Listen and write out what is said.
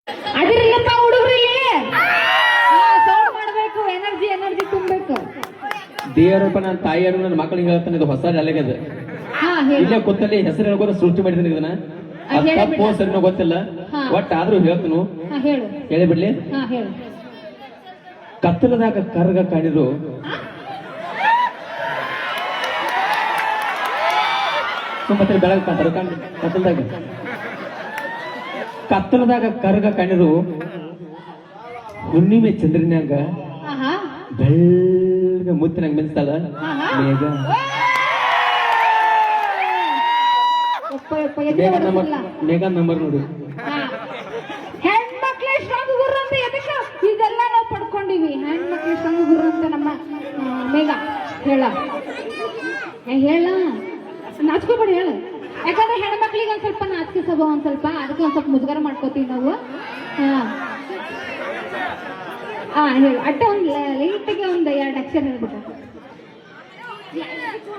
ಅದಿರಲ್ಲಪ್ಪ ಹುಡುಗ್ರಿ sound ಮಾಡ್ಬೇಕು, energy energy ತುಂಬಬೇಕು. ದೇವರಪ್ಪ ನನ್ನ ತಾಯಿಯನ್ನು ನನ್ನ ಮಕ್ಕಳಿಗೆ ಹೇಳ್ತಾನೆ, ಇದು ಹೊಸ ಡೈಲಾಗ್ ಅದು. ಹಾ ಹೇಳಿ. ಇಲ್ಲೇ ಕೂತಲ್ಲಿ ಹೆಸರು ಹೇಳ್ಕೋತ ಸೃಷ್ಟಿ ಮಾಡಿದ್ದೀನಿ ಇದನ್ನ. ಹೇಳಿ ತಪ್ಪು ಸರಿನೋ ಗೊತ್ತಿಲ್ಲ, ಒಟ್ಟು ಆದ್ರೂ ಹೇಳ್ತನು. ಹಾ ಹೇಳು. ಹೇಳಿ ಬಿಡ್ಲಿ. ಹಾ ಹೇಳು. ಕತ್ತಲದಾಗ ಕರ್ಗ ಕಾಣಿರು ಮತ್ತೆ ಬೆಳಗ್ಗೆ ಕತ್ತಲದಾಗ ಕರ್ಗ ಕಾಣಿರು ಹುಣ್ಣಿಮೆ ಚಂದ್ರನ್ಯಾಗ ಆಹಾ ಬೆಳ್ಳಗೆ ಮುತ್ತಿನಾಗ ಮಿಂಚ್ತಾಳ ಮೇಘ. ಮೇಘ ನಂಬರ್ ನೋಡಿ. ಹೆಣ್ಮಕ್ಳೇ ಸ್ಟ್ರಾಂಗ್ ಗುರು ಅಂತ ಎದಕ್ಕ ಇದೆಲ್ಲ ನಾವು ಪಡ್ಕೊಂಡಿವಿ. ಹೆಣ್ಮಕ್ಳೇ ಸ್ಟ್ರಾಂಗ್ ಗುರು ಅಂತ ನಮ್ಮ ಮೇಘ ಹೇಳ ಹೇಳ ನಾಚ್ಕೋಬೇಡಿ ಹೇಳ. ಯಾಕಂದ್ರೆ ಹೆಣ್ಮಕ್ಳಿಗೆ ಒಂದ್ ಸ್ವಲ್ಪ ನಾಚಿಕೆ ಸ್ವಭಾವ, ಒಂದ್ ಸ್ವಲ್ಪ ಅದಕ್ಕೆ ಒಂದ್ ಸ್ವಲ್ಪ ಮುಜುಗರ ಮಾಡ್ಕೋತೀವಿ ನಾವು. ಹಾ ಹೇಳು. ಅಟ್ಟ ಒಂದ್ ಲೈಟಿಗೆ ಒಂದ್ 2 ಅಕ್ಷರ ಹೇಳ್ಬಿಟ್ಟು